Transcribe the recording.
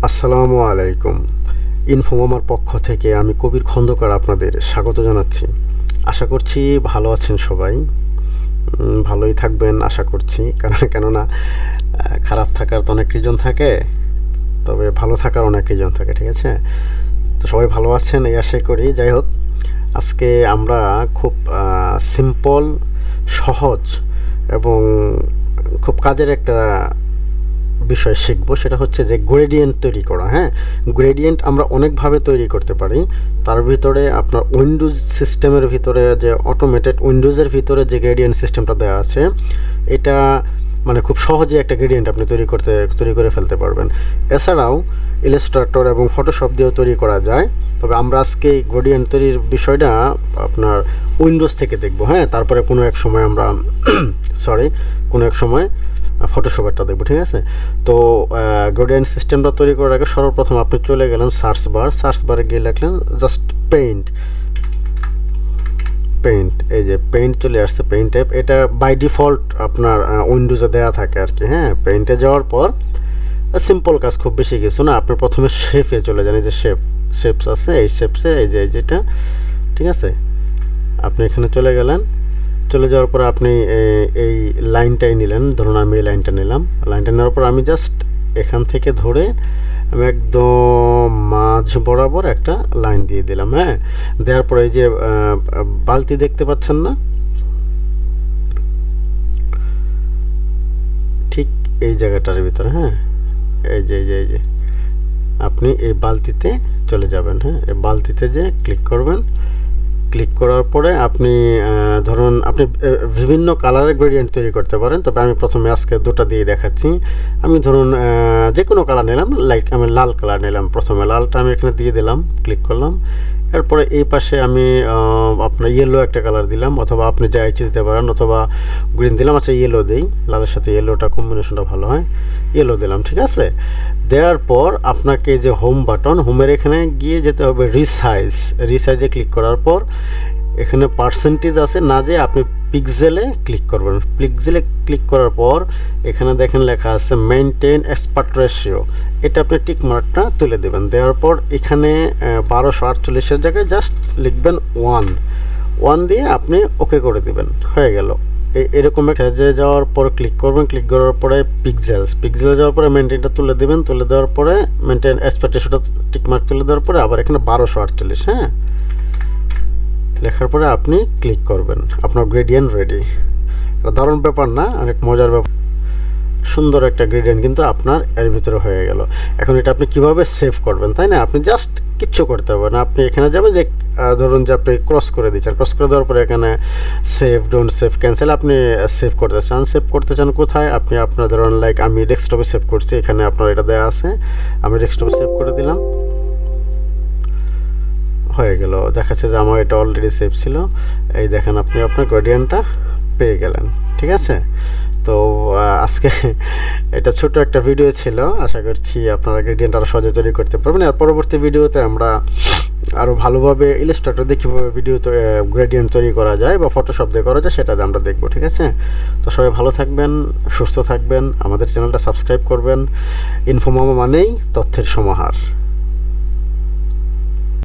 আসসালামু আলাইকুম। ইনফোমামার পক্ষ থেকে আমি কবির খন্দকার আপনাদের স্বাগত জানাচ্ছি। আশা করছি ভালো আছেন সবাই, ভালোই থাকবেন আশা করছি। কেননা খারাপ থাকার তো অনেক রিজন থাকে, তবে ভালো থাকার অনেক রিজন থাকে, ঠিক আছে? তো সবাই ভালো আছেন এই আশা করি। যাই হোক, আজকে আমরা খুব সিম্পল, সহজ এবং খুব কাজের একটা বিষয় শিখবো। সেটা হচ্ছে যে গ্রেডিয়েন্ট তৈরি করা। হ্যাঁ, গ্রেডিয়েন্ট আমরা অনেকভাবে তৈরি করতে পারি। তার ভিতরে আপনার উইন্ডোজ সিস্টেমের ভিতরে যে অটোমেটেড উইন্ডোজের ভিতরে যে গ্রেডিয়েন্ট সিস্টেমটা দেওয়া আছে, এটা মানে খুব সহজে একটা গ্রেডিয়েন্ট আপনি তৈরি করে ফেলতে পারবেন। এছাড়াও ইলাস্ট্রেটর এবং ফটোশপ দিয়েও তৈরি করা যায়। তবে আমরা আজকে গ্রেডিয়েন্ট তৈরির বিষয়টা আপনার উইন্ডোজ থেকে দেখব। হ্যাঁ, তারপরে কোনো এক সময় আমরা কোনো এক সময় ফটোশপেরটা দেখবো, ঠিক আছে? তো গ্রেডিয়েন্ট সিস্টেমটা তৈরি করার আগে সর্বপ্রথম আপনি চলে গেলেন সার্চ বারে গিয়ে লিখলেন জাস্ট পেইন্ট। এই যে পেইন্ট চলে আসছে, পেইন্ট টাইপ। এটা বাই ডিফল্ট আপনার উইন্ডোজে দেওয়া থাকে আর কি। হ্যাঁ, পেইন্টে যাওয়ার পর সিম্পল কাজ, খুব বেশি কিছু না। আপনি প্রথমে শেপে চলে যান। এই যে শেপস আছে, এই শেপসে এই যেটা, ঠিক আছে? আপনি এখানে চলে গেলেন। চলে যাওয়ার পর আপনি এই লাইনটাই নিলেন। ধরুন আমি এই লাইনটা নিলাম। লাইনটা নেওয়ার পর আমি জাস্ট এখান থেকে ধরে আমি একদম মাঝ বরাবর একটা লাইন দিয়ে দিলাম। হ্যাঁ, দেওয়ার পরে এই যে বালতি দেখতে পাচ্ছেন না, ঠিক এই জায়গাটার ভিতরে। হ্যাঁ, এই যে আপনি এই বালতিতে চলে যাবেন। হ্যাঁ, এই বালতিতে যে ক্লিক করবেন। ক্লিক করার পরে আপনি ধরুন আপনি বিভিন্ন কালারের গ্রেডিয়েন্ট তৈরি করতে পারেন। তবে আমি প্রথমে আজকে দুটো দিয়ে দেখাচ্ছি। আমি ধরুন যে কোনো কালার নিলাম, আমি লাল কালার নিলাম। প্রথমে লালটা আমি এখানে দিয়ে দিলাম, ক্লিক করলাম। এরপরে এই পাশে আমি আপনার ইয়েলো একটা কালার দিলাম, অথবা আপনি যা ইচ্ছে দিতে পারেন, অথবা গ্রিন দিলাম। আচ্ছা, ইয়েলো দিই, লালের সাথে ইয়েলোটা কম্বিনেশনটা ভালো হয়। ইয়েলো দিলাম, ঠিক আছে? দেওয়ার পর আপনাকে যে হোম বাটন, হোমের এখানে গিয়ে যেতে হবে রিসাইজে ক্লিক করার পর এখানে পার্সেন্টেজ আছে না, যে আপনি পিক্সেলে ক্লিক করবেন। পিক্সেলে ক্লিক করার পর এখানে দেখেন লেখা আছে মেইনটেইন এক্সপার্ট রেশিও। এটা আপনি টিক মার্কটা তুলে দেবেন। দেওয়ার পর এখানে 1248-এর জায়গায় জাস্ট লিখবেন 1 দিয়ে আপনি ওকে করে দিবেন। হয়ে গেল। এরকম সাইজে যাওয়ার পর ক্লিক করবেন। ক্লিক করার পরে পিক্সেলে যাওয়ার পরে মেনটেনটা তুলে দেবেন। তুলে দেওয়ার পরে মেনটেন এক্সপেক্টেশনটা টিকমার্ক তুলে দেওয়ার পরে আবার এখানে 1248, হ্যাঁ, লেখার পরে আপনি ক্লিক করবেন। আপনার গ্রেডিয়েন্ট রেডি। দারুণ ব্যাপার না? অনেক মজার ব্যাপার। সুন্দর একটা গ্রেডিয়েন্ট কিন্তু আপনার এর ভিতরে হয়ে গেল। এখন এটা আপনি কিভাবে সেভ করবেন, তাই না? আপনি জাস্ট কিচ্ছু করতে হবে না। আপনি এখানে যাবেন, যে ধরুন যে আপনি ক্রস করে দিচ্ছেন। ক্রস করে দেওয়ার পরে এখানে সেভ, ডোন্ট সেভ, ক্যান্সেল। আপনি সেভ করতে চান কোথায়? আপনি আপনার ধরুন লাইক আমি ডেস্কটপে সেভ করছি, এখানে আপনার এটা দেওয়া আছে। আমি ডেস্কটপে সেভ করে দিলাম। হয়ে গেল। দেখাচ্ছে যে আমার এটা অলরেডি সেভ ছিল। এই দেখেন, আপনি আপনার গ্রেডিয়েন্টটা পেয়ে গেলেন, ঠিক আছে? তো আজকে এটা ছোট একটা ভিডিও ছিল। আশা করছি আপনারা গ্রেডিয়েন্ট আরও সহজে তৈরি করতে পারবেন। আর পরবর্তী ভিডিওতে আমরা আরও ভালোভাবে ইলাস্ট্রেটর দিয়ে কীভাবে গ্রেডিয়েন্ট তৈরি করা যায় বা ফটোশপ দিয়ে করা যায় সেটা আমরা দেখব, ঠিক আছে? তো সবাই ভালো থাকবেন, সুস্থ থাকবেন, আমাদের চ্যানেলটা সাবস্ক্রাইব করবেন। ইনফোমামা মানেই তথ্যের সমাহার।